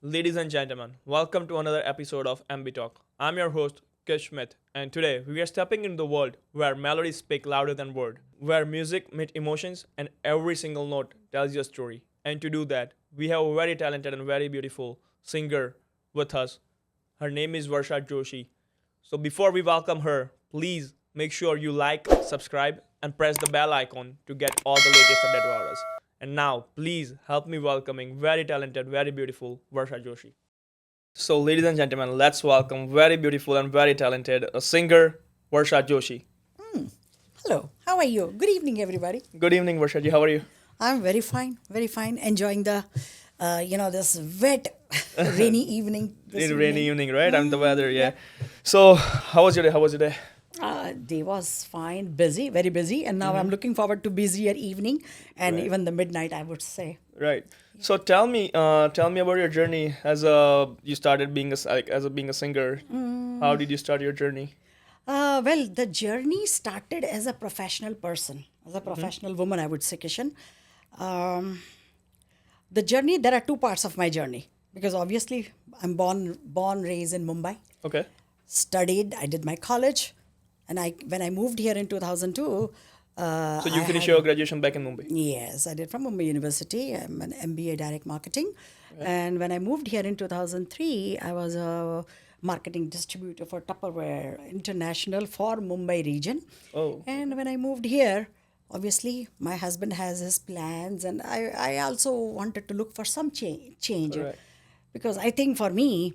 Ladies and gentlemen, welcome to another episode of MB Talk. I'm your host, Kish Smith, and today we are stepping into the world where melodies speak louder than words, where music meets emotions and every single note tells you a story. And to do that, we have a very talented and very beautiful singer with us. Her name is Varsha Joshi. So before we welcome her, please make sure you like, subscribe, and press the bell icon to get all the latest updates about us. And now, please help me welcoming very talented, very beautiful Varsha Joshi. So, ladies and gentlemen, let's welcome very beautiful and very talented singer Varsha Joshi. Hello, how are you? Good evening, everybody. Good evening, Varsha ji. How are you? I'm very fine, very fine. Enjoying the, this wet, rainy evening. This Rainy evening, right? And the weather, yeah. yeah. So, how was your day? How was your day? Day was fine, busy, very busy, and now I'm looking forward to busier evening and even the midnight, I would say. Right. So tell me about your journey as a you started being being a singer. How did you start your journey? Well, the journey started as a professional person, as a professional woman, I would say, Kishan. Um, the journey, there are two parts of my journey because obviously I'm born, raised in Mumbai. Okay. Studied, I did my college, and when I moved here in 2002, So you I finished had your graduation back in Mumbai. yes, I did from Mumbai University. I'm an MBA direct marketing, and when I moved here in 2003, I was a marketing distributor for Tupperware International for Mumbai region. Oh. And when I moved here, obviously my husband has his plans, and I also wanted to look for some change Right. because I think for me,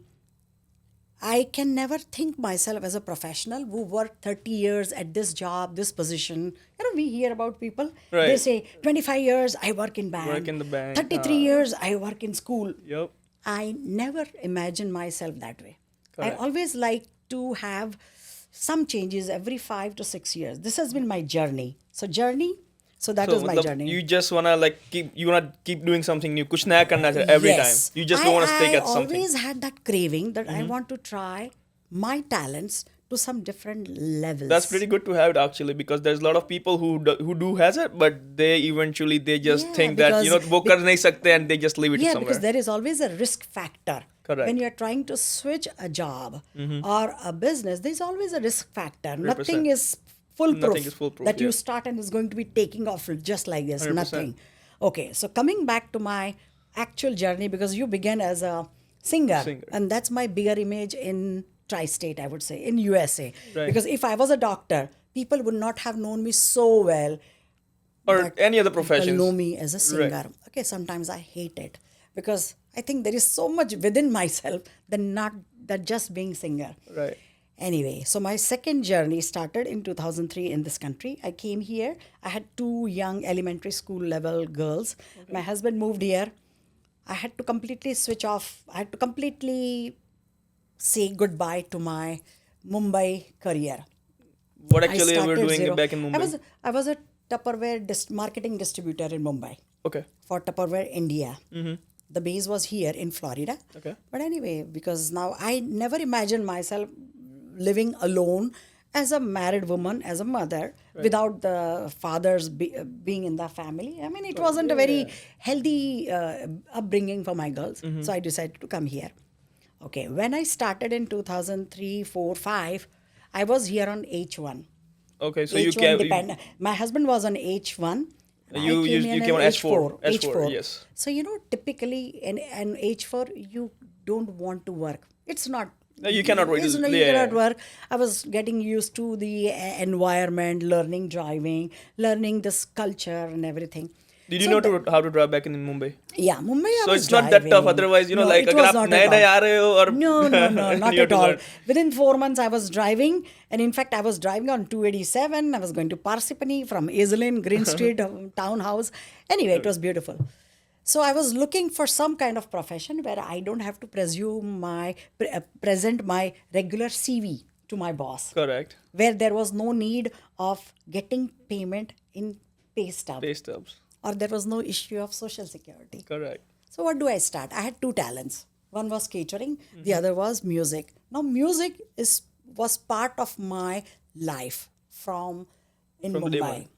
I can never think myself as a professional who worked 30 years at this job, this position. We hear about people. They Right. say 25 years I work in bank. Work in the bank. 33 years I work in school. Yep. I never imagined myself that way. Correct. I always like to have some changes every 5 to 6 years. This has been my journey. So that So is my matlab, journey. you just wanna keep doing something new. कुछ नया करना चाहिए every time. Yes. You just don't wanna stick I at something. always had that craving that I want to try my talents to some different levels. That's pretty good to have it actually because there's a lot of people who do has it but they just Yeah, think that because वो कर नहीं सकते and they just leave it Yeah, somewhere. because there is always a risk factor. Correct. When you're trying to switch a job or a business, there's always a risk factor. 100%. Nothing is foolproof, Nothing is foolproof, that you yeah. start and is going to be taking off just like this. 100%. Nothing. Okay, so coming back to my actual journey, because you began as a singer, Singer. and that's my bigger image in tri-state, I would say, in USA. Right. Because if I was a doctor, people would not have known me so well Or that any other people professions. know me as a singer. Okay, sometimes I hate it because I think there is so much within myself than not that just being singer. Right. Anyway, so my second journey started in 2003 in this country. I came here. I had two young elementary school level girls. My husband moved here. I had to completely switch off. I had to completely say goodbye to my Mumbai career. What I actually you were started doing zero. back in Mumbai? I was a Tupperware marketing distributor in Mumbai Okay. for Tupperware India. The base was here in Florida. Okay. But anyway, because now I never imagined myself living alone as a married woman, as a mother, without the fathers being in the family. I mean, it wasn't a very healthy upbringing for my girls. So I decided to come here. Okay, when I started in 2003, 4, 5, I was here on H1. Okay. So H1 dependent. My husband was on H1. and You- I you- came you in came at on H4. H4. Yes. So, typically in H4, you don't want to work. It's not. No, you cannot work. You Yeah. cannot work. I was getting used to the environment, learning driving, learning this culture and everything. Did you So know how to drive back in Mumbai? Yeah, Mumbai. I So was it's not that tough. driving. Otherwise, No, like it अगर was आप not नए at नए all. आ रहे हो और No, not you have at to all. learn. Within 4 months, I was driving, and in fact, I was driving on 287. I was going to Parsippany from Ezelin, Green Street townhouse. Anyway, it was beautiful. So I was looking for some kind of profession where I don't have to present my regular CV to my boss, Correct. where there was no need of getting payment in pay stub, Pay stubs. or there was no issue of social security. Correct. So what do I start? I had two talents. One was catering, the other was music. Now music was part of my life from From the day Mumbai. one.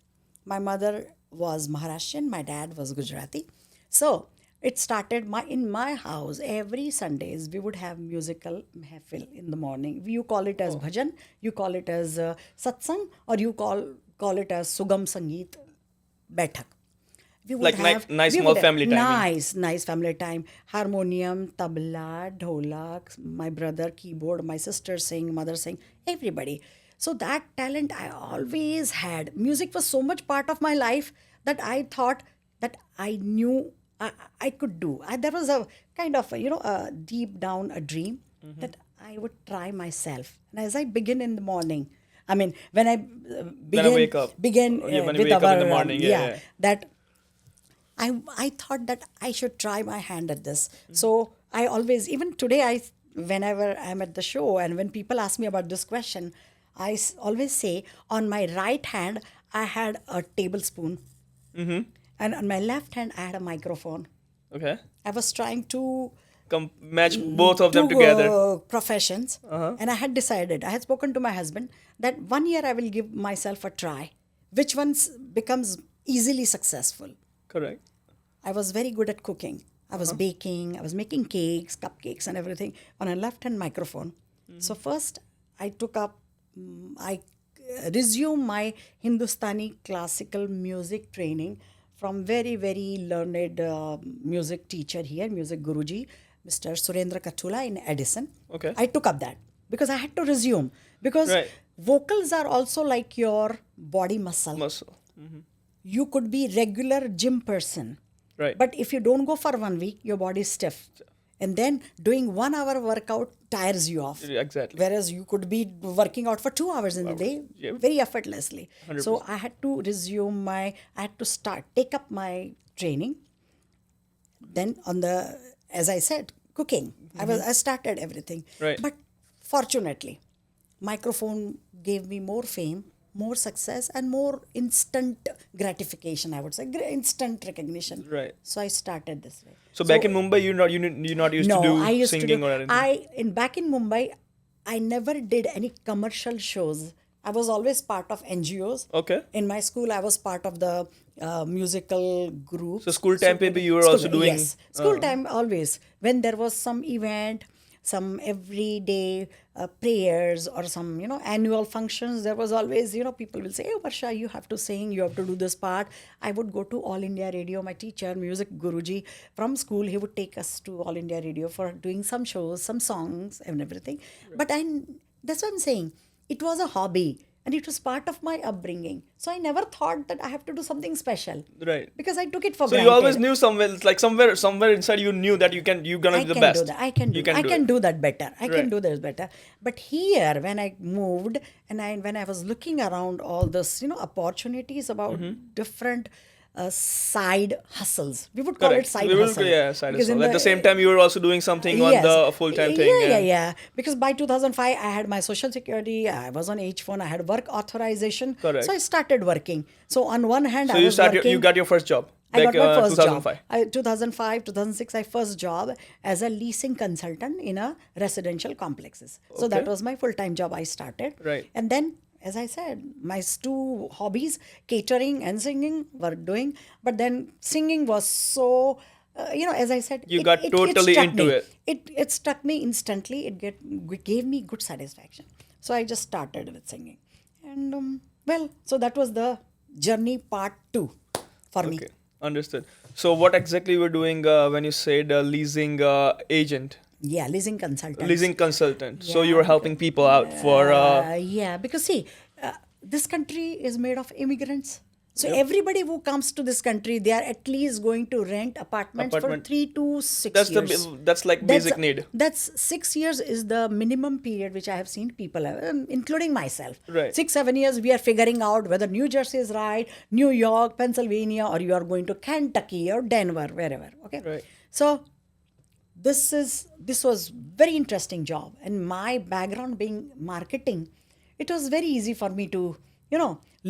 My mother was Maharashtrian, my dad was Gujarati. So it started in my house. Every Sundays we would have musical mehfil in the morning. You call it as bhajan, you call it as satsang, or you call it as sugam sangeet baitak. We would Like have nice we small would family timing. nice family time. Harmonium, tabla, dholak, my brother keyboard, my sister sing, mother sing, everybody. So that talent I always had. Music was so much part of my life that I thought that I knew I could do. There was a kind of a deep down a dream that I would try myself. And as I begin in the morning, I mean when I When I wake up. begin Yeah, when you with wake up in the our morning, yeah. that I thought that I should try my hand at this. So I always, even today, whenever I'm at the show and when people ask me about this question, always say on my right hand I had a tablespoon, and on my left hand I had a microphone. Okay. I was trying to Match both of them two together. professions, and I had decided. I had spoken to my husband that 1 year I will give myself a try. Which ones becomes easily successful? Correct. I was very good at cooking. I was baking, I was making cakes, cupcakes, and everything on a left hand microphone. So, first I took up, I resumed my Hindustani classical music training from very, very learned music teacher here, music guruji, Mr. Surendra Kachula in Edison. Okay. I took up that because I had to resume. Because Right. vocals are also like your body muscle. Muscle. You could be regular gym person, Right. but if you don't go for 1 week, your body is stiff. And then doing 1 hour workout tires you off. Exactly. Whereas you could be working out for 2 hours in the day Yeah. very effortlessly. So I had to resume I had to take up my training. Then as I said, cooking. I started everything. Right. But fortunately, microphone gave me more fame, more success, and more instant gratification, I would say, instant recognition. Right. So I started this way. So back in Mumbai, you're not used to do I used singing to or anything. back in Mumbai, I never did any commercial shows. I was always part of NGOs. Okay. In my school, I was part of the musical group. So school time maybe you were also doing. Yes, school time always. When there was some event, some everyday prayers or some annual functions, there was always people will say, "Oh, Varsha, you have to sing, you have to do this part." I would go to All India Radio. My teacher, music guruji from school, he would take us to All India Radio for doing some shows, some songs, and everything. But that's what I'm saying. It was a hobby. And it was part of my upbringing. So I never thought that I have to do something special. Right. Because I took it for So granted. you always knew somewhere inside you knew that you're gonna be the best. Do that. I can do that better. I can do this better. But here, when I moved and when I was looking around all this, opportunities about different side hustles. We would call it side hustle. Yeah, side Because hustle. in At the same time, you were also doing something on Yes. the full-time thing. Yeah. Because by 2005, I had my social security. I was on H1. I had work authorization. Correct. So I started working. So on one hand, So I was working. you got your first job. I got my first 2005. job. 2005, 2006, I first job as a leasing consultant in a residential complexes. So that Okay. was my full-time job I started. Right. And then, as I said, my two hobbies, catering and singing, were doing. But then singing was so, as I said, You got totally struck into me. it. It struck me instantly. It gave me good satisfaction. So I just started with singing. And so that was the journey part 2 for me. Okay, understood. So what exactly you were doing when you said leasing agent, Yeah, leasing consultant. leasing consultant? So Yeah, you were helping people out for. Yeah, because see, this country is made of immigrants. So everybody who comes to this country, they are at least going to rent apartments for 3 to 6 years. That's like basic need. That's 6 years is the minimum period which I have seen people, including myself. Right. 6-7 years, we are figuring out whether New Jersey is right, New York, Pennsylvania, or you are going to Kentucky or Denver, wherever. Okay. Right. So this was very interesting job, and my background being marketing, it was very easy for me to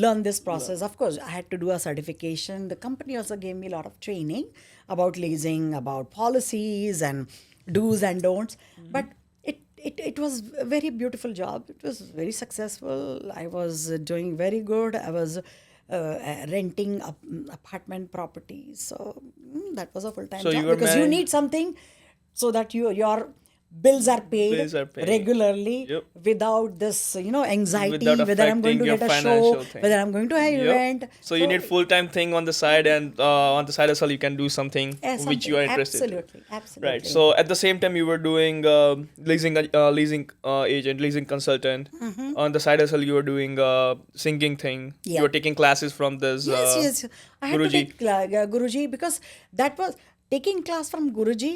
learn this process. Of course, I had to do a certification. The company also gave me a lot of training about leasing, about policies and do's and don'ts. But it was a very beautiful job. It was very successful. I was doing very good. I was renting apartment properties. So that was a full-time So you job were because you married- need something so that your bills are paid Bills are paid. regularly Yep. without this, anxiety, Without whether I'm going affecting to your get a show, financial thing. whether I'm going to an Yep. event. So you need full-time thing on the side, and on the side hustle you can do something which you are interested in. Absolutely. Right. So at the same time, you were doing leasing agent, leasing consultant. On the side hustle, you were doing singing thing. Yeah. You were taking classes from this. Yes. I had to Guruji. take Guruji because that was taking class from Guruji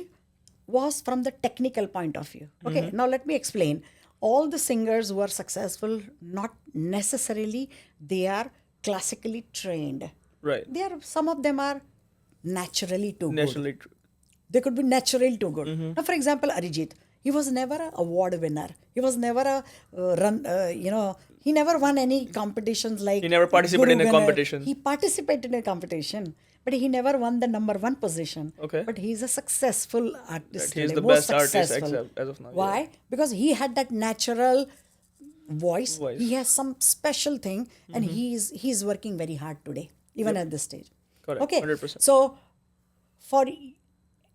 was from the technical point of view. Okay, now let me explain. All the singers who are successful, not necessarily they are classically trained. Right. Some of them are naturally too good. Naturally. They could be naturally too good. Now, for example, Arijit, he was never an award winner. He was never he never won any competitions like. He never participated in a Guru Ganar. competition. He participated in a competition, but he never won the number one position. Okay. But he's a successful artist. He's today, the most best artist successful. as of now. Why? Because he had that natural voice. Voice. He has some special thing, and he's working very hard today, even at this stage. Correct. Okay. 100%. So,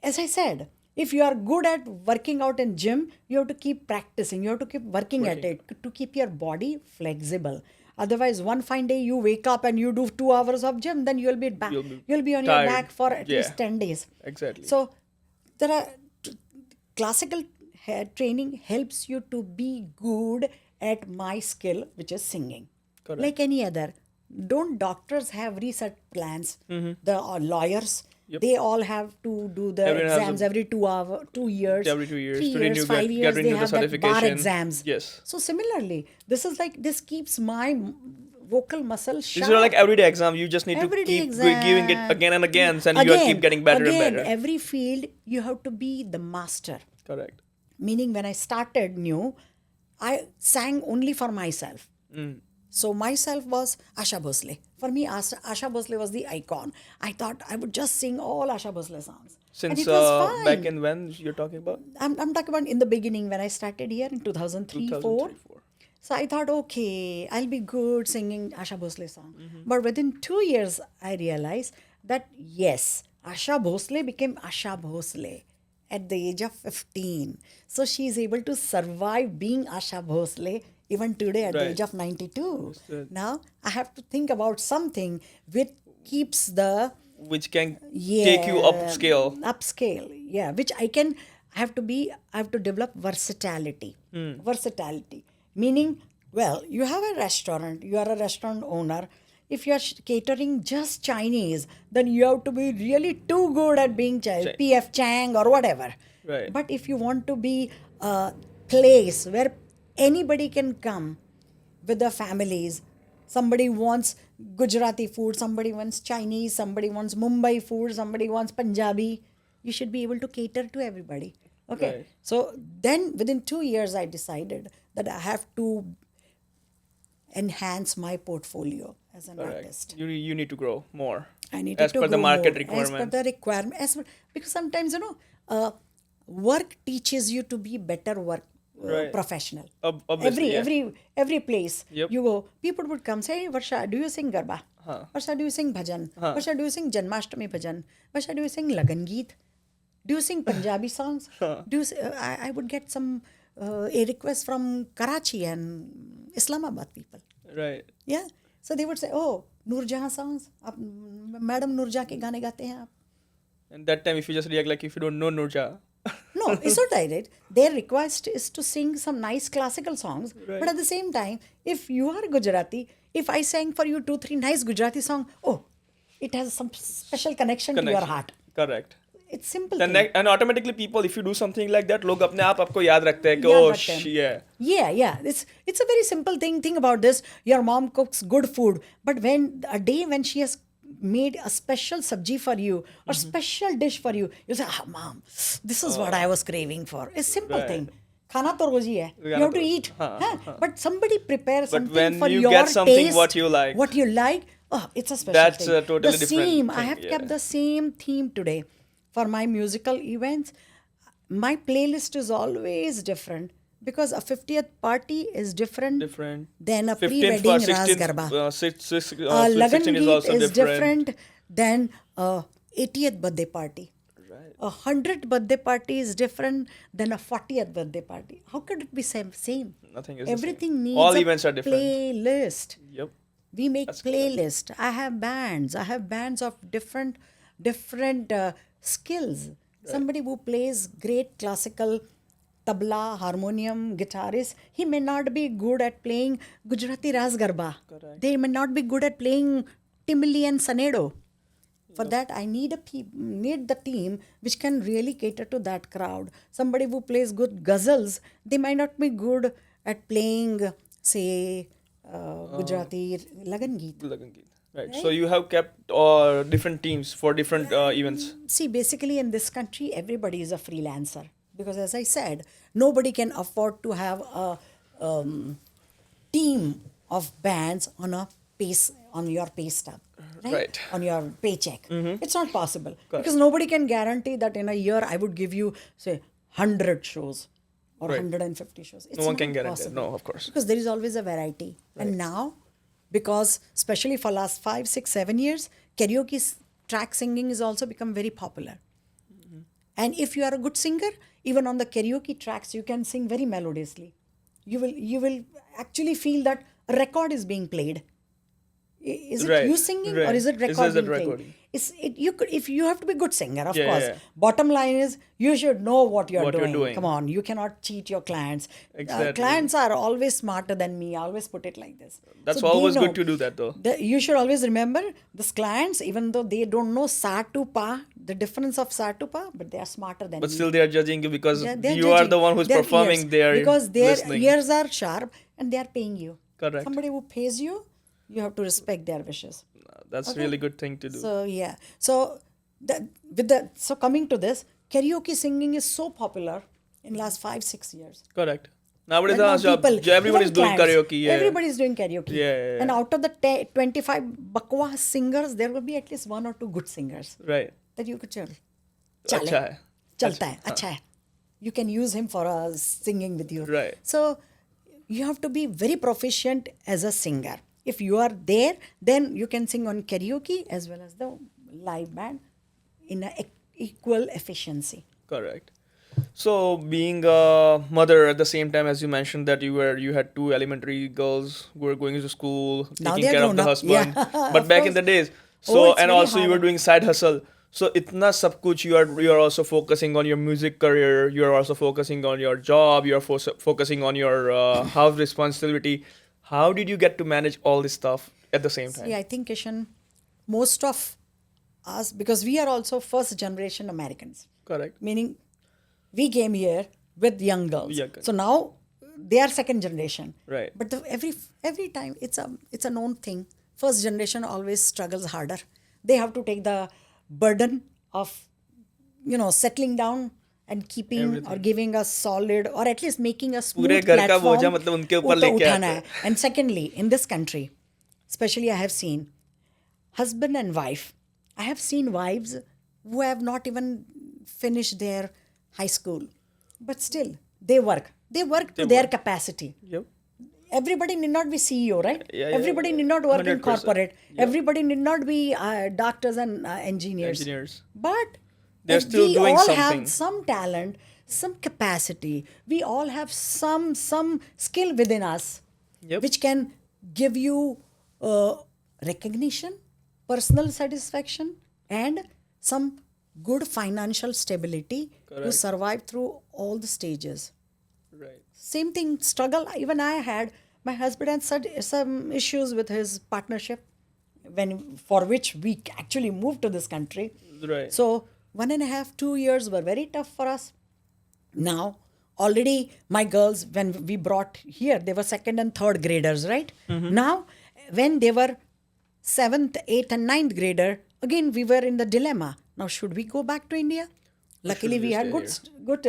as I said, if you are good at working out in gym, you have to keep practicing. You have to keep working at it to keep your body flexible. Otherwise, one fine day you wake up and you do 2 hours of gym, then you'll be back. You'll be on tired. your back for at least 10 days. Exactly. So, there are classical training helps you to be good at my skill, which is singing. Correct. Like any other. Don't doctors have reset plans? The lawyers, they all have to do the Everyone has exams every 2 years. Every 2 years. 3 To renew, years, 5 get years, they renew the have that bar certification. exams. Yes. So similarly, this keeps my vocal muscle sharp. These are like everyday exam. You just need to Everyday keep exam. giving it again and again, and you will keep getting better and better. Every field, you have to be the master. Correct. Meaning when I started new, I sang only for myself. So myself was Asha Bhosle. For me, Asha Bhosle was the icon. I thought I would just sing all Asha Bhosle songs. And Since it was fine. back in when you're talking about? I'm talking about in the beginning when I started here in 2003, 4. So I thought, okay, I'll be good singing Asha Bhosle song. But within 2 years, I realized that yes, Asha Bhosle became Asha Bhosle at the age of 15. So she is able to survive being Asha Bhosle even today at the age of 92. Now I have to think about something which keeps the Which can take you upscale. Upscale, yeah. Which I have to develop versatility. Versatility. Meaning, well, you have a restaurant, you are a restaurant owner. If you are catering just Chinese, then you have to be really too good at being PF Chang or whatever. Right. But if you want to be a place where anybody can come with their families, somebody wants Gujarati food, somebody wants Chinese, somebody wants Mumbai food, somebody wants Punjabi, you should be able to cater to everybody. Okay. Right. So then within 2 years, I decided that I have to enhance my portfolio as an artist. You need to grow more. I need as to per the grow market more, requirement. As per the requirement. Because sometimes, work teaches you to be better work professional. Obviously, Every place Yep. you go, people would come say, Varsha, do you sing Garba? Varsha, do you sing Bhajan? Varsha, do you sing Janmashtami Bhajan? Varsha, do you sing Lagan Geet? Do you sing Punjabi songs? I would get some a request from Karachi and Islamabad people. Right. Yeah. So they would say, oh, Noorjahan songs. Madam Noorjahan ke gaane gaate hain aap. And that time, if you just react like if you don't know Nurja. No, it's not right. Their request is to sing some nice classical songs. Right. But at the same time, if you are Gujarati, if I sang for you 2-3 nice Gujarati songs, it has some special connection to your heart. Correct. It's simple. And automatically people, if you do something like that, लोग अपने आप आपको याद रखते हैं कि Yeah. It's a very simple thing. Think about this. Your mom cooks good food, but when she has made a special sabji for you or special dish for you, you say, Mom, this is what I was craving for. It's a simple thing. Khana to rozi hai. You have to eat. But somebody prepares something for your taste. When you get something what you like, it's a special that's thing. That's a totally different thing. I have kept the same theme today for my musical events. My playlist is always different Because a 50th party is different Different. than a 15th pre-wedding Ras 16th, Garba. Sweet 16 Lagan is Geet also is different. than a 80th birthday party. Right. A 100th birthday party is different than a 40th birthday party. How could it be same? Nothing is the same. Everything needs All a events are different. playlist. Yep. We make That's correct. playlist. I have bands. I have bands of different skills. Somebody who plays great classical tabla, harmonium, guitarist, he may not be good at playing Gujarati Ras Garba. Correct. They may not be good at playing Timili and Sanedo. For that, I need need the team which can really cater to that crowd. Somebody who plays good ghazals, they might not be good at playing, say, Gujarati Lagan Geet. Lagan Geet. Right. So you have kept different teams for different events. See, basically in this country, everybody is a freelancer. Because as I said, nobody can afford to have a team of bands on your pay stub. Right. On your paycheck. It's not possible. Because nobody can guarantee that in a year I would give you, say, 100 shows or Right. 150 shows. It's No one not can guarantee it. possible. No, of course. Because there is always a variety. And now, because especially for last 5, 6, 7 years, karaoke track singing has also become very popular. And if you are a good singer, even on the karaoke tracks, you can sing very melodiously. You will actually feel that a record is being played. Is it Right, you singing or right. is it Is it recording? recording? If you have to be a good singer, of Yeah, course. yeah. Bottom line is you should know what you're doing. Come on, you cannot cheat your clients. Exactly. Clients are always smarter than me. I always put it like this. That's So they always know. good to do that though. You should always remember these clients, even though they don't know sa to pa, the difference of sa to pa, but they are smarter than But me. still they are judging you because They're you are judging. the one who's Their performing. ears, They are because their listening. ears are sharp and they are paying you. Correct. Somebody who pays you, you have to respect their wishes. That's really good thing to do. So yeah. So coming to this, karaoke singing is so popular in last 5, 6 years. Correct. Nowadays, And now everyone even is doing clients, karaoke. Yeah. Everybody is doing karaoke. Yeah. And out of the 25 bakwas singers, there will be at least 1 or 2 good singers Right. that you could chale. अच्छा है. Chalta hai, acha hai. You can use him for singing with you. Right. So you have to be very proficient as a singer. If you are there, then you can sing on karaoke as well as the live band in a equal efficiency. Correct. So being a mother at the same time, as you mentioned that you had 2 elementary girls who were going to school, Now taking they are care of grown the up. husband. Yeah. But Of back in course. the days, Oh, it's and very also you were hard. doing side hustle. So itna sab kuch you are also focusing on your music career. You are also focusing on your job. You are focusing on your house responsibility. How did you get to manage all this stuff at the same time? See, I think, Kishan, most of us, because we are also first generation Americans, Correct. meaning we came here with young girls. Young girls. So now they are second generation. Right. But every time it's a known thing. First generation always struggles harder. They have to take the burden of settling down and keeping or giving a solid or at least making a smooth पूरे घर का बोझा platform मतलब उनके ऊपर लेके उठाना आते है. And secondly, in this country, especially I have seen husband and wife. I have seen wives who have not even finished their high school, but still they work. They work to their capacity. Yep. Everybody need not be CEO, right? Yeah, Everybody need not work in 100%. corporate. Yeah. Everybody need not be doctors and engineers. But They're still we doing all something. have some talent, some capacity. We all have some skill within us, Yep. which can give you recognition, personal satisfaction, and some good financial stability to Correct. survive through all the stages. Right. Same thing, struggle even I had. My husband had some issues with his partnership, for which we actually moved to this country. Right. So 1.5, 2 years were very tough for us. Now, already my girls, when we brought here, they were 2nd and 3rd graders, right? Now, when they were 7th, 8th and 9th grader, again we were in the dilemma. Now, should we go back to India? Luckily, we had good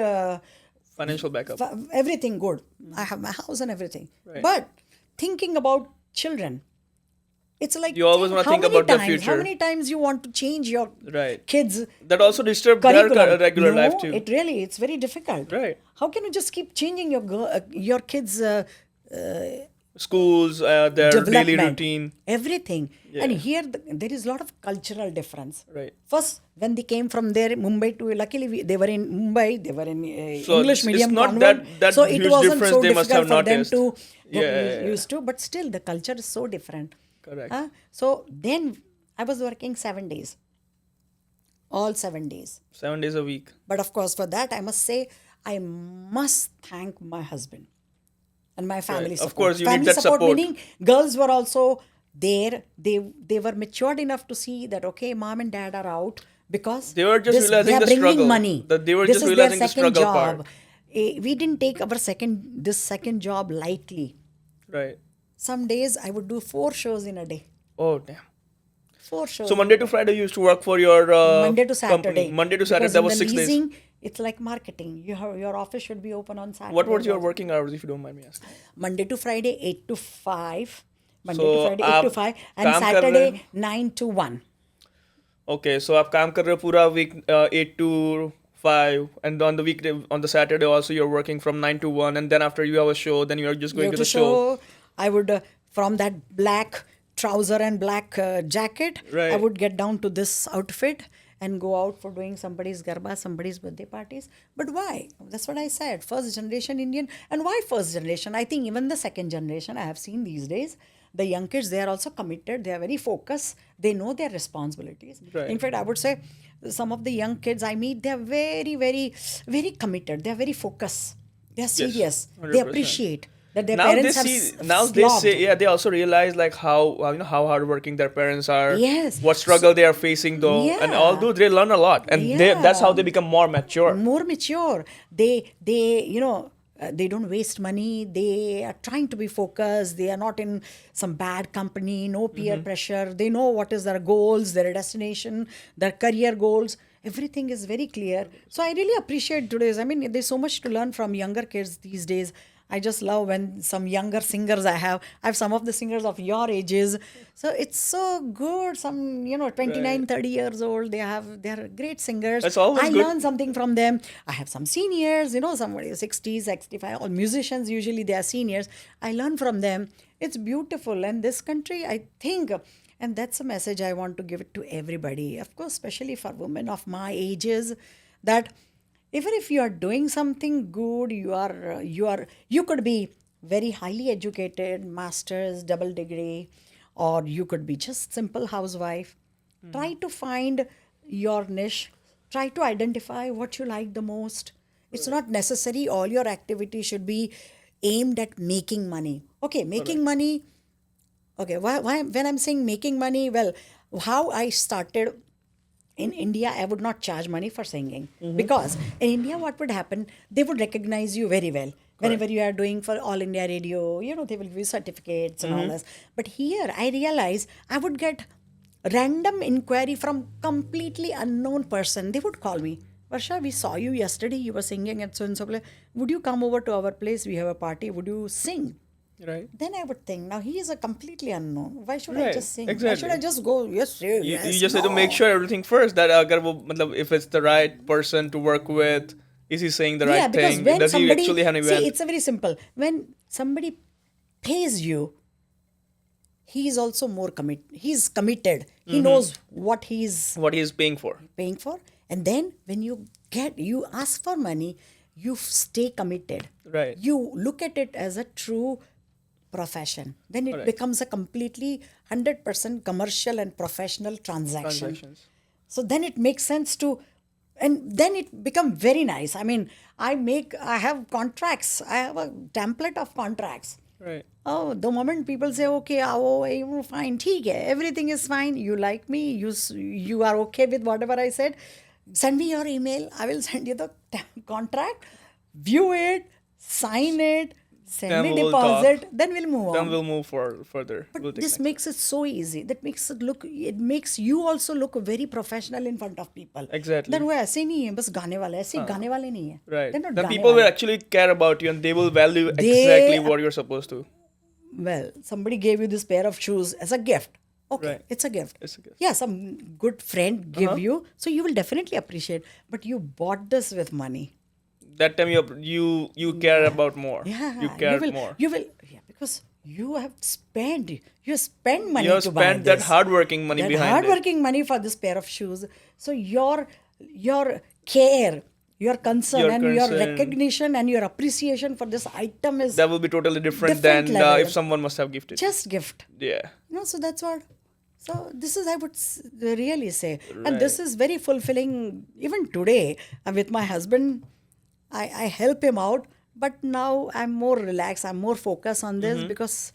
Financial backup. everything good. I have my house and everything. Right. But thinking about children, It's like You always want to how think many about the times? How future. many times you want to change your Right. kids' That also disturb their curriculum? regular No, life too. it's very difficult. Right. How can you just keep changing your kids' Schools, their daily development, routine. everything? Yeah. And here there is a lot of cultural difference. Right. First, when they came from there, Mumbai to, luckily they were in Mumbai, they were in So English it's medium not convent, that so it huge wasn't difference so they must difficult have for them noticed. to get Yeah. used to. But still, the culture is so different. Correct. So then I was working 7 days, all 7 days. 7 days a week. But of course, for that, I must say, I must thank my husband and my family Right. support. Of course, you family need that support. Meaning girls were also there. They were matured enough to see that, okay, mom and dad are out because They were just realizing they are the bringing struggle. money. That they were This just is realizing their the second struggle job. part. We didn't take this second job lightly. Right. Some days I would do 4 shows in a day. Oh, damn. 4 shows. So Monday to Friday you used to work for your Monday to Saturday. company. Monday to Saturday, Because that in was the 6 days. leasing, it's like marketing. Your office should be open on Saturday. What was your working hours, if you don't mind me asking? Monday to Friday, 8 to 5. Monday So, to Friday, 8 to आप 5. And काम कर रहे Saturday, हैं? 9 to 1. Okay, so आप काम कर रहे हो पूरा week 8 to 5, and on the weekday, on the Saturday also you're working from 9 to 1, and then after you have a show, then you're just going You to have the to show. I would, from that black trouser and black jacket, I Right. would get down to this outfit and go out for doing somebody's garba, somebody's birthday parties. But why? That's what I said. First generation Indian. And why first generation? I think even the second generation I have seen these days, the young kids, they are also committed. They are very focused. They know their responsibilities. Right. In fact, I would say some of the young kids I meet, they are very, very, very committed. They are very focused. They are serious. They 100%. appreciate that their Now they parents have see, now they slogged. say, yeah, they also realize like how how hardworking their parents are. Yes. What struggle they are facing though, and Yeah. although they learn a lot, and that's how they become more mature. More mature. They don't waste money. They are trying to be focused. They are not in some bad company, no peer pressure. They know what is their goals, their destination, their career goals. Everything is very clear. So I really appreciate today's. I mean, there's so much to learn from younger kids these days. I just love when some younger singers I have some of the singers of your ages. So it's so good. Some, 29, 30 years old, they're great singers. That's always I good. learn something from them. I have some seniors, somebody 60s, 65, all musicians, usually they are seniors. I learn from them. It's beautiful. And this country, I think, and that's a message I want to give it to everybody, of course, especially for women of my ages, that even if you are doing something good, you could be very highly educated, master's, double degree, or you could be just simple housewife. Try to find your niche. Try to identify what you like the most. It's not necessary all your activity should be aimed at making money. Okay, making money. Okay, why when I'm saying making money, well, how I started in India, I would not charge money for singing because in India, what would happen? They would recognize you very well. Whenever you are doing for All India Radio, they will give you certificates and all this. But here, I realized I would get random inquiry from completely unknown person. They would call me, Varsha, we saw you yesterday. You were singing at so and so place. Would you come over to our place? We have a party. Would you sing? Right. Then I would think, now he is a completely unknown. Why should I Right, just sing? exactly. Why should I just go, yes, sir, You yes, just have to no. make sure everything first, that agar wo, matlab, if it's the right person to work with, is he saying the right because thing? when Does he somebody, actually have an see, event? it's a very simple. When somebody pays you, he is also more he's committed. He knows what he's What he is paying for. paying for. And then when you ask for money, you stay committed. Right. You look at it as a true profession. Then it Correct. becomes a completely 100% commercial and professional transaction. Transactions. So then it makes sense to, and then it become very nice. I mean, I have contracts. I have a template of contracts. Right. Oh, the moment people say, okay, fine, theek hai, everything is fine, you like me, you are okay with whatever I said, send me your email, I will send you the contract, view it, sign it, send Then me we'll deposit, talk. then we'll move Then on. we'll move further. But We'll take this next. makes it so easy. It makes you also look very professional in front of people. Exactly. Then वो ऐसे नहीं है, बस गाने वाला है, ऐसे गाने वाले नहीं है. Right. They're not Then गाने people will वाले. actually care about you and they will value They- exactly what you're supposed to. Well, somebody gave you this pair of shoes as a gift. Okay, Right. it's a gift. It's a gift. Yeah, some good friend give you, so you will definitely appreciate. But you bought this with money. That time you care about more. Yeah, You care more. yeah, because you spend money You have to buy spent that this. hardworking money That behind it. hardworking money for this pair of shoes. So your care, your concern, Your and your concern. recognition and your appreciation for this item is That will be totally different different than level. if someone must have gifted. just gift. Yeah. So that's what. So this is, I would really say, and Right. this is very fulfilling. Even today, with my husband, I help him out, but now I'm more relaxed. I'm more focused on this because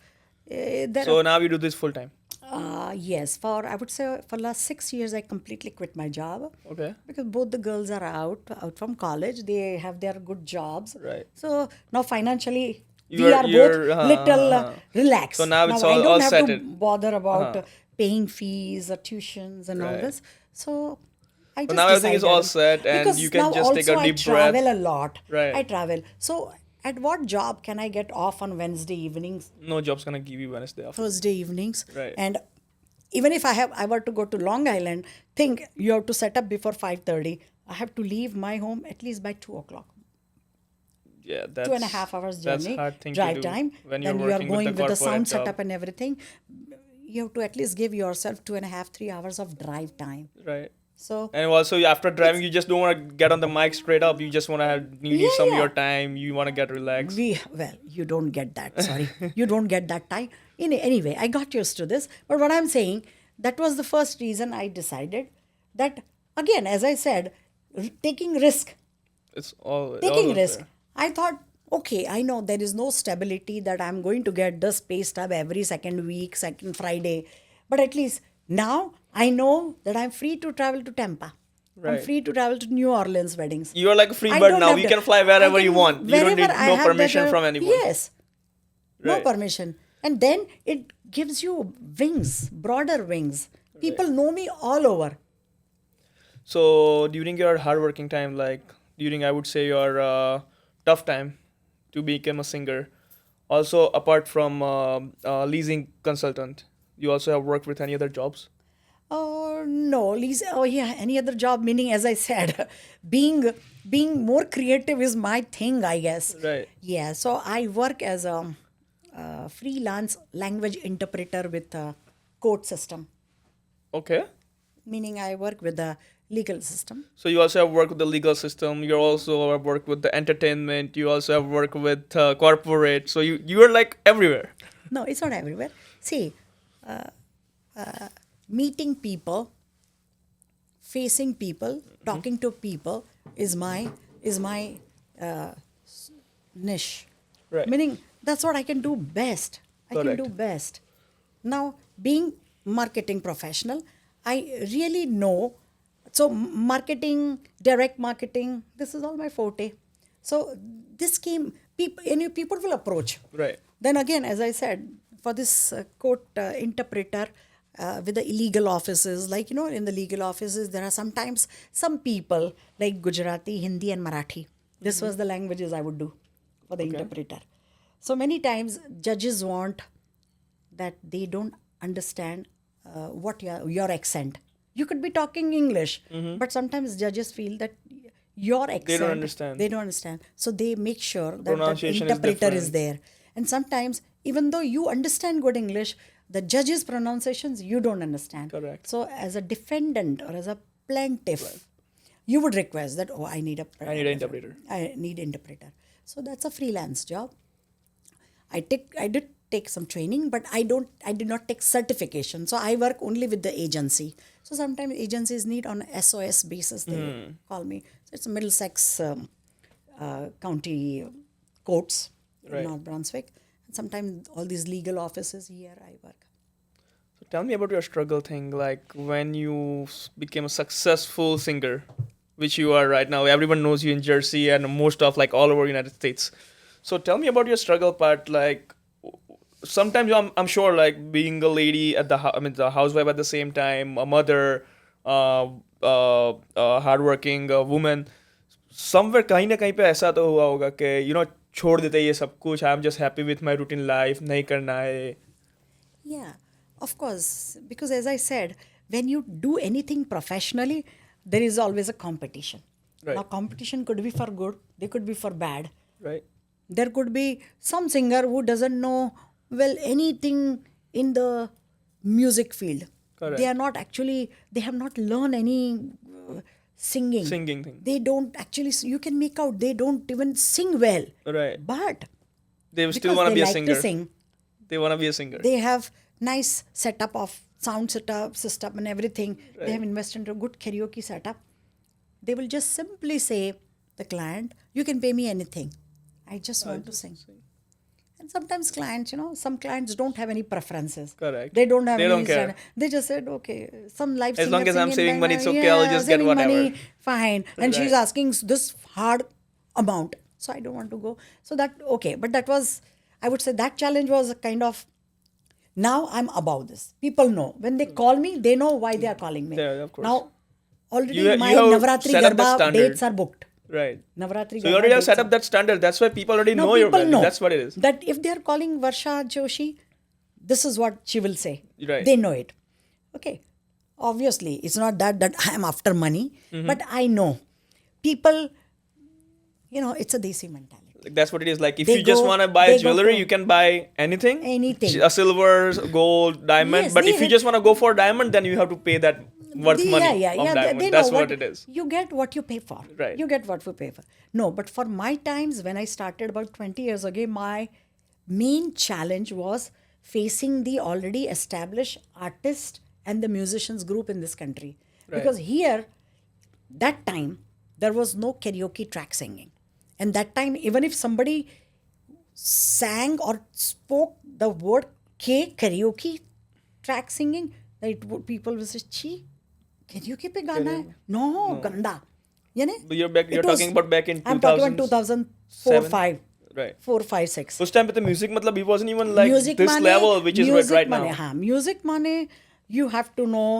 there. So now you do this full time. Yes, for I would say for last 6 years, I completely quit my job Okay. because both the girls are out from college. They have their good jobs. Right. So now financially, we You're- are you're, both little relaxed. So now it's I all don't have to settled. bother about paying fees or tuitions and all Right. this. So I just now everything is all decided- set and because you can now just take a also deep I travel breath. a lot. Right. I travel. So at what job can I get off on Wednesday evenings, No job's gonna give you Wednesday off. Thursday evenings? Right. And even if I were to go to Long Island, think you have to set up before 5:30. I have to leave my home at least by 2 o'clock. Yeah, that's 2.5 hours that's journey, hard thing drive to do time. when you're Then you are working going with the with the sound corporate job. setup and everything. You have to at least give yourself 2.5, 3 hours of drive time. Right. So And also after driving, you just don't want to get on the mic straight up. You just want to need Yeah, some of yeah. your time. You want to get relaxed. you don't get that. Sorry, you don't get that time. Anyway, I got used to this. But what I'm saying, that was the first reason I decided that, again, as I said, taking risk. It's all Taking all risk. there. I thought, okay, I know there is no stability that I'm going to get this pay stub every second week, second Friday. But at least now I know that I'm free to travel to Tampa. I'm Right. free to travel to New Orleans weddings. You are like a free I bird don't now. have You to- can fly I wherever you can- want. You don't need wherever I no have that, permission from anyone. Yes. No Right. permission. And then it gives you wings, broader wings. People know me all over. So during your hardworking time, like during I would say your tough time to become a singer, also apart from leasing consultant, you also have worked with any other jobs? Oh no, Lisa. Oh yeah, any other job? Meaning, as I said, being more creative is my thing, I guess. Right. Yeah. So I work as a freelance language interpreter with a court system. Okay. Meaning, I work with the legal system. So you also have worked with the legal system. You also have worked with the entertainment. You also have worked with corporate. So you are like everywhere. No, it's not everywhere. See, meeting people, facing people, talking to people is my niche. Right. Meaning that's what I can do best. I can Correct. do best. Now, being marketing professional, I really know. So marketing, direct marketing, this is all my forte. So this came, people will approach. Right. Then again, as I said, for this court interpreter with the illegal offices, like, in the legal offices, there are sometimes some people like Gujarati, Hindi, and Marathi. This was the languages I would do for the interpreter. So many times judges want that they don't understand what your accent. You could be talking English, but sometimes judges feel that your accent, understand. They don't understand. So they make sure that the Pronunciation is interpreter is different. there. And sometimes, even though you understand good English, the judge's pronunciations you don't understand. Correct. So as a defendant or as a plaintiff, you would request that, I need I need an interpreter. I need interpreter. So that's a freelance job. I did take some training, but I did not take certification. So I work only with the agency. So sometimes agencies need on SOS basis, they call me. So it's Middlesex County courts Right. in North Brunswick. And sometimes all these legal offices here I work. So tell me about your struggle thing, like when you became a successful singer, which you are right now. Everyone knows you in Jersey and most of like all over United States. So tell me about your struggle part. Like sometimes I'm sure like being a lady at the housewife at the same time, a mother, hardworking woman. Somewhere कहीं ना कहीं पे ऐसा तो हुआ होगा कि छोड़ देते ये सब कुछ. I'm just happy with my routine life. नहीं करना है. Yeah. Of course, because as I said, when you do anything professionally, there is always a competition. Right. Now, competition could be for good, they could be for bad. Right. There could be some singer who doesn't know well anything in the music field. Correct. They are not actually, they have not learned any singing. Singing thing. They don't actually, you can make out they don't even sing well. Right. But They still because want to they be a like singer. to sing, They want to be a singer. they have nice setup of sound setup, system and everything. Right. They have invested into a good karaoke setup. They will just simply say, the client, you can pay me anything. I just want to sing. And sometimes clients, some clients don't have any preferences. Correct. They don't have They any don't care. They just said, okay, some live As long singer as I'm singing, saving money, it's okay, yeah, I'll just get saving whatever. money, fine. And she's Right. asking this hard amount. So I don't want to go. So that, okay. But that was, I would say that challenge was a kind of, now I'm above this. People know. When they call me, they know why they are calling me. Yeah, of course. Now, already You my have Navratri set up the Garba standard. dates are booked. Right. Navratri So you Garba already have dates set are up that standard. That's why people already now know your people value. know That's what it is. that if they are calling Varsha Joshi, this is what she will say. Right. They know it. Okay. Obviously, it's not that I am after money, Mm-hmm. but I know people, it's a Desi mentality. Like, that's what it is. Like if They you just go- want to buy they go jewelry, to- you can buy anything. Anything. A silver, gold, diamond. Yes, but if they- you just want to go for diamond, then you have to pay that worth money of diamond. They That's know what it is. You get what you pay for. Right. You get what you pay for. No, but for my times when I started about 20 years ago, my main challenge was facing the already established artist and the musicians group in this country. Right. Because here, that time, there was no karaoke track singing. And that time, even if somebody sang or spoke the word K, karaoke track singing, people will say, "Chi, karaoke pe गाना है?" No, ganda. But you're It was- talking about back in 2000s. I'm talking about 2004, 5. Right. 4, 5, 6. उस time पे तो music मतलब he wasn't even like Music this माने- level which is music right माने, now. हाँ, music माने, you have to know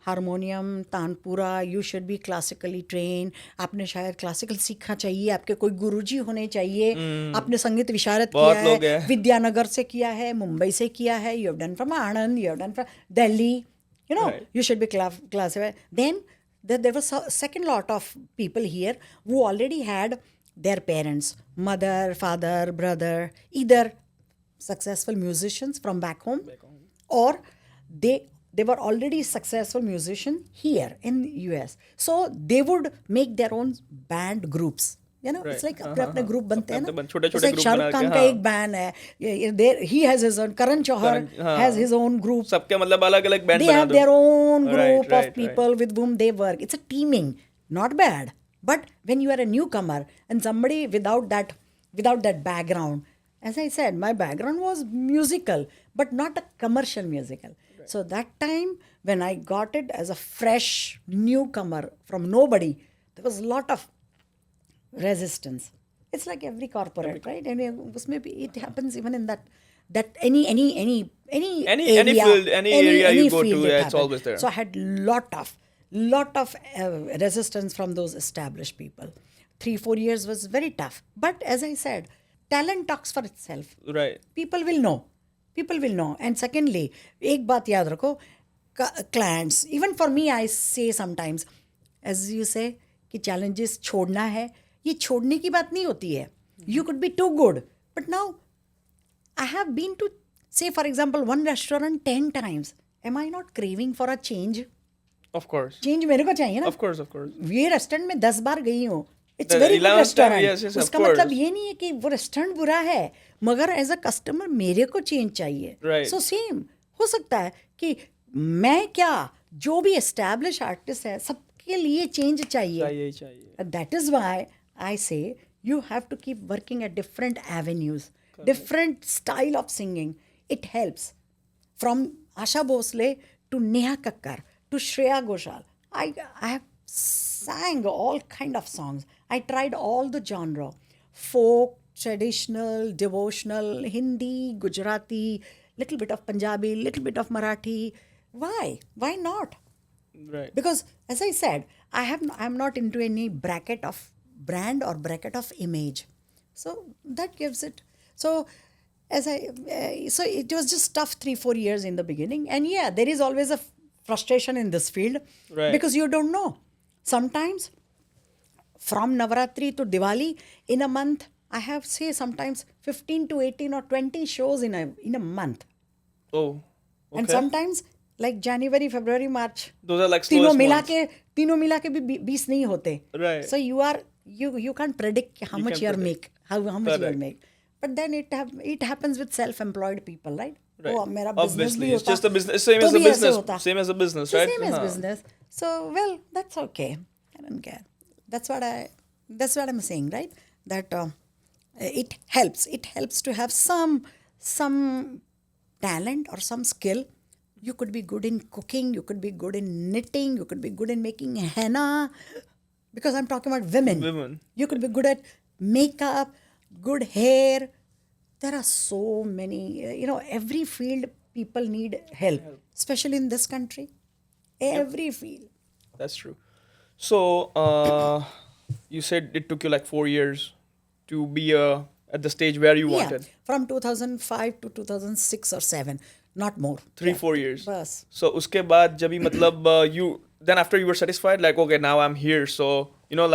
harmonium, tanpura, you should be classically trained. आपने शायद क्लासिकल सीखना चाहिए, आपके कोई गुरुजी होने चाहिए. आपने संगीत विशारद बहुत किया लोग है, हैं. विद्यानगर से किया है, मुंबई से किया है. You have done from Anand, you have done from Delhi. Right. You should be classified. Then there was a second lot of people here who already had their parents, mother, father, brother, either successful musicians from back home, or they were already successful musicians here in US. So they would make their own band groups. It's like अपने group बनते हैं ना. छोटे-छोटे It's like group Shahrukh बना के, खान का हाँ. एक band है. He has his own. Karan Johar has his own group. सबके मतलब अलग-अलग band They बना have दो. their own Right, group right, of people with whom they work. It's a teaming, not bad. But when you are a newcomer and somebody without that background, as I said, my background was musical, but not a commercial musical. Right. So that time when I got it as a fresh newcomer from nobody, there was a lot of resistance. It's like every corporate, right? And it happens even in that any area, field, any area you go field to, it yeah, it's happens. always there. So I had lot of resistance from those established people. 3-4 years was very tough. But as I said, talent talks for itself. Right. People will know. And secondly, एक बात याद रखो, clients, even for me, I say sometimes, as you say, कि challenges छोड़ना है, ये छोड़ने की बात नहीं होती है. You could be too good. But now, I have been to, say for example, one restaurant 10 times. Am I not craving for a change? Of course. Change मेरे को चाहिए ना. Of course. ये रेस्टोरेंट में 10 बार गई हूँ. It's The very good 11th time, restaurant. yes, of उसका course. मतलब ये नहीं है कि वो रेस्टोरेंट बुरा है, मगर एज अ कस्टमर मेरे को चेंज चाहिए. Right. सो सेम हो सकता है कि मैं क्या, जो भी एस्टैब्लिश आर्टिस्ट है, सबके लिए चेंज चाहिए. That is why I say you have to keep working at different avenues, different style of singing. It helps. From Asha Bhosle to Neha Kakkar to Shreya Ghoshal. I have sang all kind of songs. I tried all the genre. Folk, traditional, devotional, Hindi, Gujarati, little bit of Punjabi, little bit of Marathi. Why? Why not? Right. Because as I said, I'm not into any bracket of brand or bracket of image. So that gives it. So as I so it was just tough 3-4 years in the beginning, and yeah, there is always a frustration in this field Right. because you don't know. Sometimes from Navaratri to Diwali in a month, I have say sometimes 15 to 18 or 20 shows in a month, Oh, and okay. sometimes like January, February, March, Those are like तीनों slowest मिला months. के तीनों मिला के भी 20 नहीं होते. Right. So you can't predict how You much can you'll predict. make, how much you'll Correct. make. But then it happens with self-employed people, right? Right. Oh, मेरा business Obviously, भी it's होता just a business. Same तो as a भी ऐसे business. होता. Same as a business, So right? same as Huh. business. So well, that's okay. I don't care. That's what I'm saying, right? That it helps. It helps to have some talent or some skill. You could be good in cooking. You could be good in knitting. You could be good in making henna. Because I'm talking about women. Women. You could be good at makeup, good hair. There are so many, every field people need help, especially in this country. Every field. That's true. So, you said it took you like 4 years to be at the stage where you Yeah, wanted. from 2005 to 2006 or 7, not more. 3-4 years. Bas. So उसके बाद जब भी मतलब you then after you were satisfied like okay now I'm here so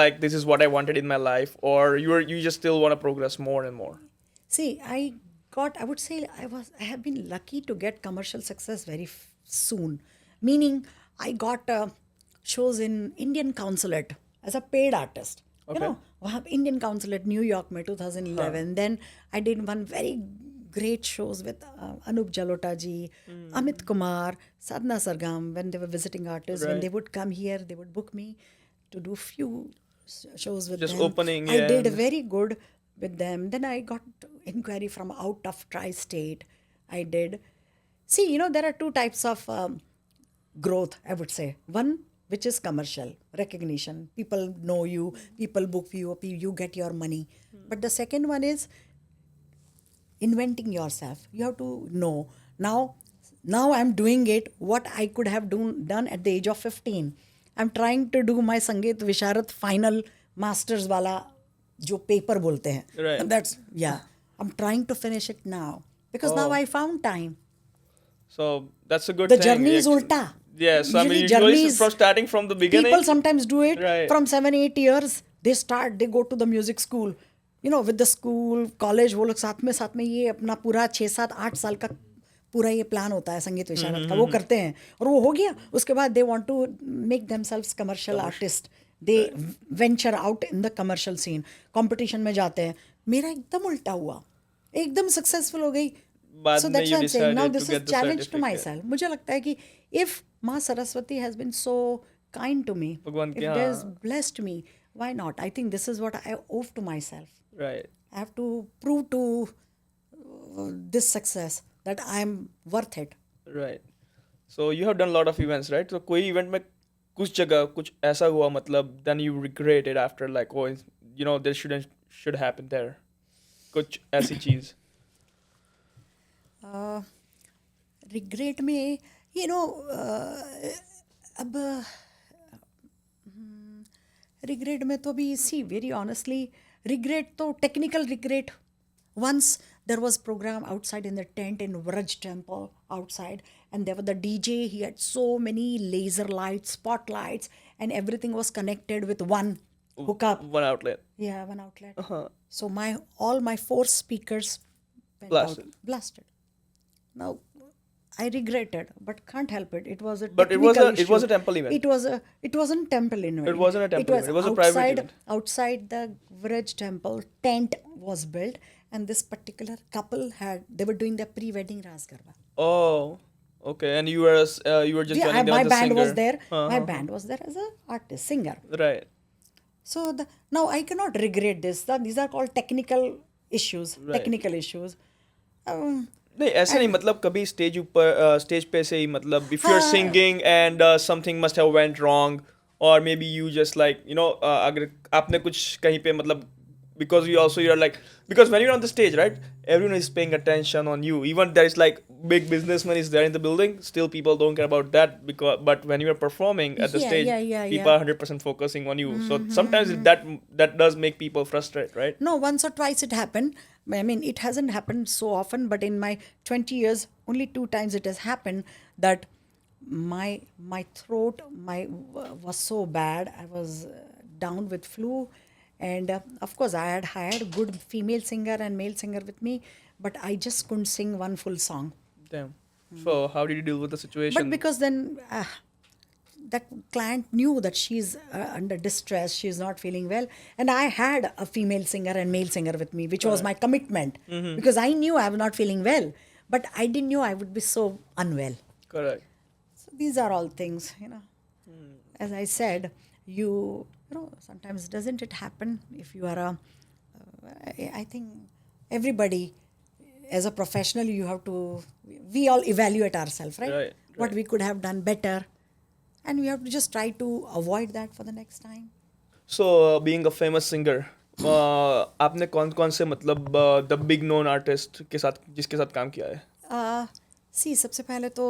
like this is what I wanted in my life or you just still want to progress more and more. See, I would say I have been lucky to get commercial success very soon. Meaning, I got shows in Indian Consulate as a paid artist. Okay. वहाँ Indian Consulate New York में 2011. Then I did one very great shows with Anup Jalota ji, Amit Kumar, Sadhna Sargam when they were visiting artists. When Right. they would come here, they would book me to do few shows with Just them. opening I did and- very good with them. Then I got inquiry from out of tri-state. I did. See, there are two types of growth, I would say. One, which is commercial, recognition. People know you, people book you, you get your money. But the second one is inventing yourself. You have to know. Now I'm doing it, what I could have done at the age of 15. I'm trying to do my Sangeet Visharat final masters wala jo paper bolte hain. Right. That's, yeah. I'm trying to finish it now. Because now Oh. I found time. So that's a good The thing. journey is actually. ulta. Yes, I mean Usually usually journeys- from starting from the beginning. People sometimes do it Right. from 7-8 years. They go to the music school. With the school, college, वो लोग साथ में ये अपना पूरा 6-7-8 साल का पूरा ये प्लान होता है संगीत विशारद का वो करते हैं और वो हो गया उसके बाद they want to make themselves commercial artist. They venture out in the commercial scene. Competition में जाते हैं. मेरा एकदम उल्टा हुआ. एकदम successful हो गई. बाद So में that's you why I'm saying now decided this to is get the challenge to certificate. myself. मुझे लगता है कि if माँ Saraswati has been so kind to me, भगवान if की, she has हाँ. blessed me, why not? I think this is what I owe to myself. Right. I have to prove to this success that I'm worth it. Right. So you have done a lot of events, right? So कोई event में कुछ जगह कुछ ऐसा हुआ मतलब then you regret it after like oh this should happen there. कुछ ऐसी चीज. Regret में अब regret में तो भी see very honestly regret तो technical regret. Once there was program outside in the tent in Vraj temple outside and there was the DJ. He had so many laser lights, spotlights and everything was connected with one hookup. One outlet. Yeah, one outlet. Uh-huh. So all my 4 speakers went Blasted. Blasted. Now I regretted, but can't help it. It was a But it was technical it was a issue. temple event. It wasn't temple event. It wasn't a temple event. It was a private outside, event. Outside the Vraj temple, tent was built, and this particular couple they were doing their pre-wedding Ras Garba. Oh, okay. And you were just joining them My as a band singer. was there. Uh-huh. My band was there as an artist, singer. Right. So now I cannot regret this. These are called technical issues. Right. Technical issues. नहीं ऐसा नहीं मतलब कभी stage पे से ही मतलब if you're singing and something must have went wrong or maybe you just like अगर आपने कुछ कहीं पे मतलब because you're like because when you're on the stage right everyone is paying attention on you even there is like big businessman is there in the building still people don't care about that but when you're performing at the Yeah, stage yeah, people are 100% focusing on you so sometimes that does make people frustrated right. No, once or twice it happened. I mean, it hasn't happened so often, but in my 20 years, only 2 times it has happened that my throat was so bad. I was down with flu, and of course I had hired a good female singer and male singer with me, but I just couldn't sing one full song. Damn. So how did you deal with the But situation? because then that client knew that she's under distress, she's not feeling well, and I had a female singer and male singer with me, which was my commitment, because I knew I was not feeling well, but I didn't know I would be so unwell. Correct. So these are all things, as I said, sometimes doesn't it happen if you are I think everybody, as a professional, we all evaluate ourselves, right? Right, What right. we could have done better. And we have to just try to avoid that for the next time. So being a famous singer, आपने कौन कौन से मतलब the big known artist के साथ जिसके साथ काम किया है? See, सबसे पहले तो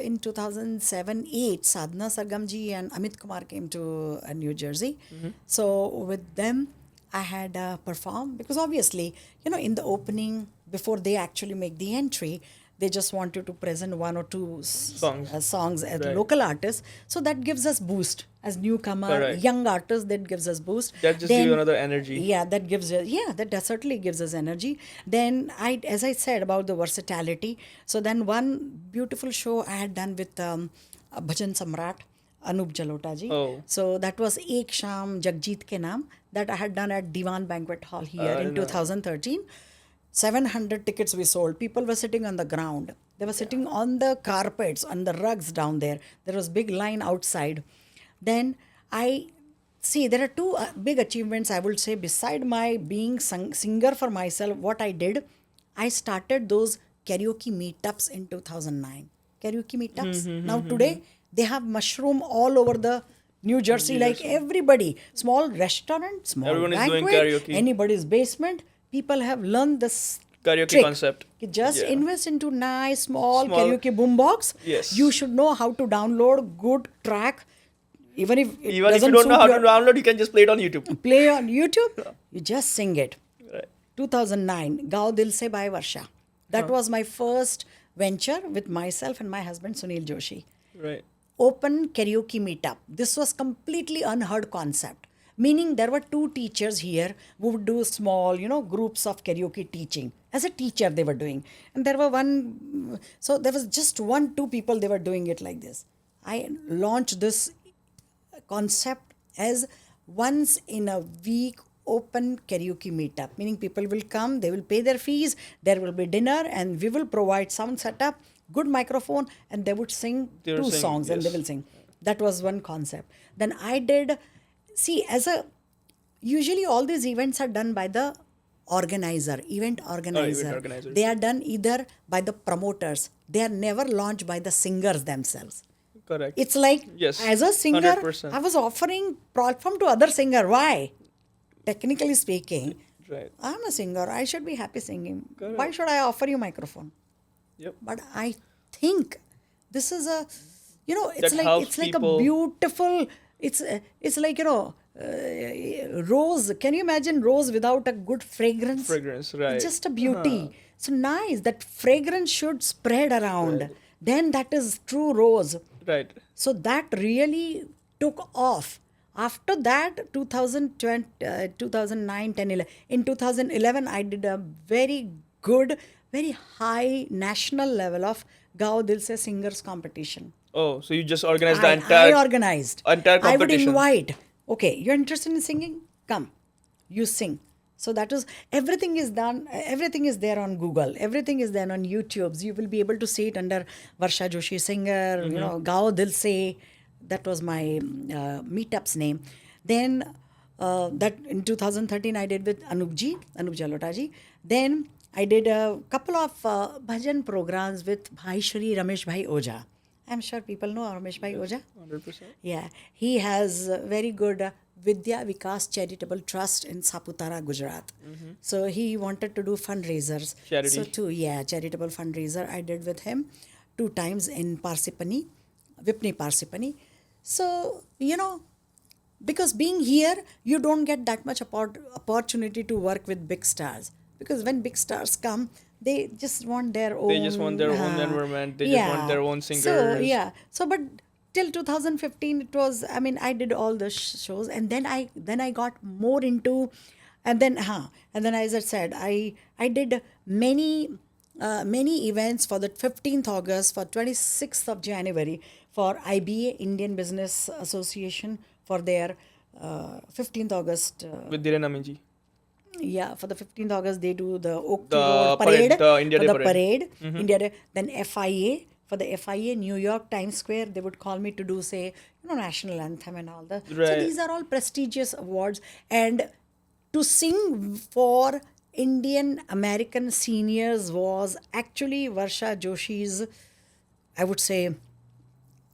in 2007-8, Sadhna Sargam ji and Amit Kumar came to New Jersey. So with them, I had performed, because obviously, in the opening, before they actually make the entry, they just wanted to present one or two songs as Right. local artists. So that gives us boost as newcomer, Correct. young artists. That gives us boost. That just gives you another energy. Yeah, that certainly gives us energy. Then as I said about the versatility. So then one beautiful show I had done with Bhajan Samrat, Anup Jalota ji. Oh. So that was Ek Sham Jagjeet Ke Naam, that I had done at Diwan Banquet Hall here in no. 2013. 700 tickets we sold. People were sitting on the ground. They were sitting on the carpets, on the rugs down there. There was big line outside. Then there are two big achievements, I would say, beside my being singer for myself. What I did, I started those karaoke meetups in 2009. Karaoke meetups. Now today, they have mushroom all over the New Jersey, like everybody. Small restaurant, small Everyone is banquet, doing karaoke. anybody's basement. People have learned this Karaoke trick. concept. Just Yeah. invest into nice small Small. karaoke boombox. Yes. You should know how to download good track. Even if it Even if doesn't you don't know suit how to your- download, you can just play it on YouTube. play on YouTube, you just sing it. Right. 2009, Gao Dil Se by Varsha. That was my first venture with myself and my husband Sunil Joshi. Right. Open karaoke meetup. This was completely unheard concept. Meaning there were two teachers here who would do small, groups of karaoke teaching. As a teacher they were doing. And there was just 1-2 people, they were doing it like this. I launched this concept as once in a week open karaoke meetup, meaning people will come, they will pay their fees, there will be dinner, and we will provide sound setup, good microphone, and they would sing They will two sing, songs and they yes. will sing. That was one concept. Then usually all these events are done by the event organizer. organizers. They are done either by the promoters. They are never launched by the singers themselves. Correct. It's like, Yes, as a singer, 100%. I was offering platform to other singer. Why? Technically speaking, Right. I'm a singer. I should be happy singing. Correct. Why should I offer you microphone? Yep. But I think this is it's That like helps it's like people. a beautiful. It's like rose. Can you imagine rose without a good fragrance? Fragrance, right. It's just a beauty. So nice. That fragrance should spread around. Right. Then that is true rose. Right. So that really took off. After that, 2020, 2009, 10, 11. In 2011, I did a very good, very high national level of Gao Dil Se Singers competition. Oh, so you just organized the I entire organized. entire I would competition. invite. Okay, you're interested in singing? Come, you sing. So that is, everything is done. Everything is there on Google. Everything is there on YouTube. So you will be able to see it under Varsha Joshi singer. Gao Dil Se. That was my meetup's name. Then that in 2013 I did with Anup Jalota ji. Then I did a couple of bhajan programs with Bhai Shri Ramesh Bhai Oja. I'm sure people know Ramesh Bhai Oja. 100%. Yeah, he has very good Vidya Vikas Charitable Trust in Saputara, Gujarat. So he wanted to do fundraisers. Charity. So charitable fundraiser I did with him 2 times in Parsipani, Vipni Parsipani. So, because being here, you don't get that much opportunity to work with big stars. Because when big stars come, they just want their own. They just want their own environment. They just want their own So singers. yeah. So but till 2015, it was. I mean, I did all the shows, and then I got more into, and then as I said, I did many events for the 15th August, for 26th of January, for IBA, Indian Business Association, for their 15th August. With Dhiren Aminji. Yeah, for the 15th August, they do the Oak The Road parade, parade. the India for Day the parade. India Day. Then FIA, for the FIA, New York, Times Square, they would call me to do, say, national anthem and all that. So Right. these are all prestigious awards. And to sing for Indian American seniors was actually Varsha Joshi's, I would say,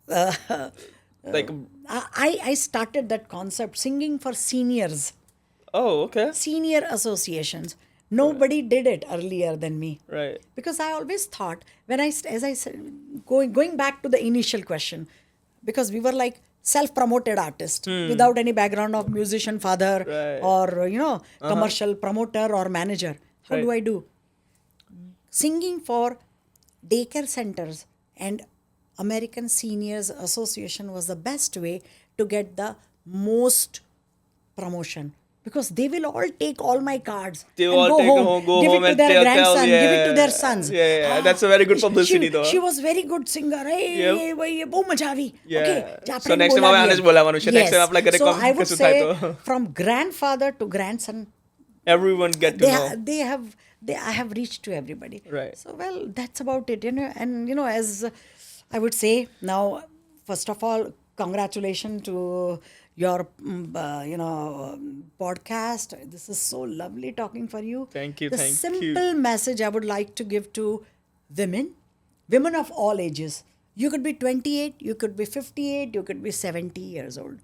Like, I started that concept, singing for seniors. oh, okay. Senior associations. Nobody did it earlier than me. Right. Because I always thought, as I said, going back to the initial question, because we were like self-promoted artists without any background of musician father Right. or commercial promoter or manager. How do Right. I do? Singing for daycare centers and American Seniors Association was the best way to get the most promotion, because they will all take all my cards They and all go take home, go give home it to and their tell, grandson, give it to their yeah. sons. Yeah. That's a very good publicity, though. She was very good singer. Yep. Hey, ये बहुत मजा आवी. Yeah. Okay, So આપણે next time બોલાવીએ. આપણે આને જ બોલાવવાનું છે. Next time આપણે ઘરે So કમ- I would કશું say થાય તો. from grandfather to grandson, Everyone get to know. I have reached to everybody. Right. So well, that's about it. And as I would say now, first of all, congratulations to your podcast. This is so lovely talking for you. Thank you, The thank you. simple message I would like to give to women of all ages. You could be 28, you could be 58, you could be 70 years old.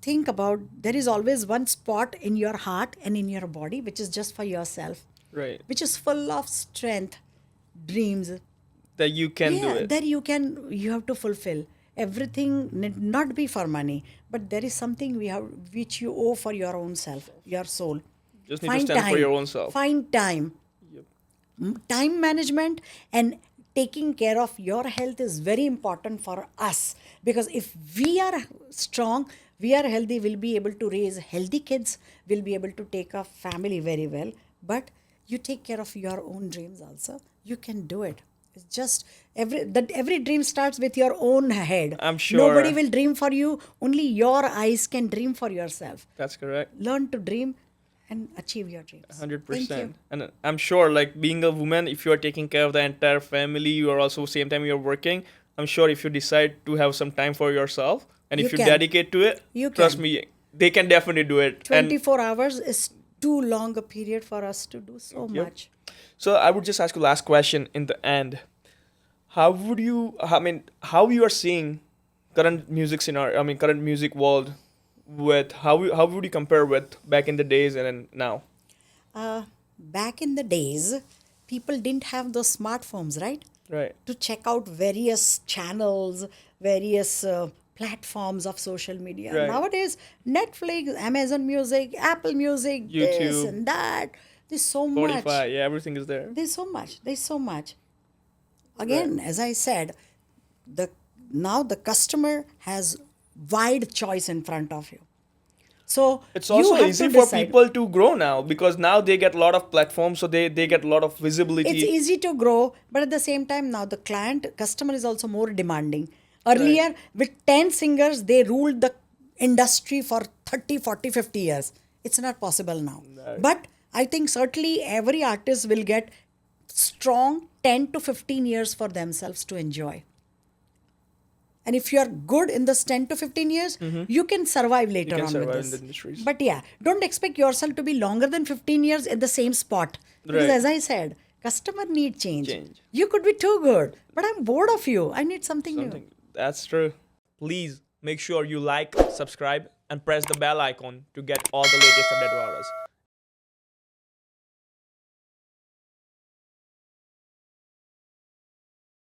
Think about, there is always one spot in your heart and in your body which is just for yourself, Right. which is full of strength, dreams. That you can do it. That you have to fulfill. Everything need not be for money, but there is something which you owe for your own self, your soul. Just need to stand for your own self. Find time. Time management and taking care of your health is very important for us, because if we are strong, we are healthy, we'll be able to raise healthy kids, we'll be able to take a family very well. But you take care of your own dreams also, you can do it. It's just every dream starts with your own head. I'm sure. Nobody will dream for you, only your eyes can dream for yourself. That's correct. Learn to dream and achieve your dreams. 100%. Thank you. And I'm sure, like, being a woman, if you are taking care of the entire family, you are also same time you're working. I'm sure if you decide to have some time for yourself, and You if you can. dedicate to it, You trust can. me, they can definitely do it. And 24 hours is too long a period for us to do so Yep. much. so I would just ask you last question in the end. How you are seeing current music scenario? I mean, current music world with how would you compare with back in the days and then now? Back in the days, people didn't have those smartphones, right? Right. To check out various channels, various platforms of social media. Right. Nowadays, Netflix, Amazon Music, Apple Music, this YouTube. and that. There's so much. Spotify, yeah, everything is there. There's so much. There's so much. Again, as I said, now the customer has wide choice in front of you. So It's you also have easy to for decide. people to grow now, because now they get a lot of platforms, so they get a lot of visibility. It's easy to grow, but at the same time, now the customer is also more demanding. Earlier, with 10 singers, they ruled the industry for 30, 40, 50 years. It's not possible now. Right. But I think certainly every artist will get strong 10 to 15 years for themselves to enjoy. And if you are good in this 10 to 15 years, you can survive later can on survive with in this. the industries. But yeah, don't expect yourself to be longer than 15 years in the same spot. Because Right. as I said, customer need change. Change. You could be too good, but I'm bored of you. I need something new. That's true. Please make sure you like, subscribe, and press the bell icon to get all the latest updates about us.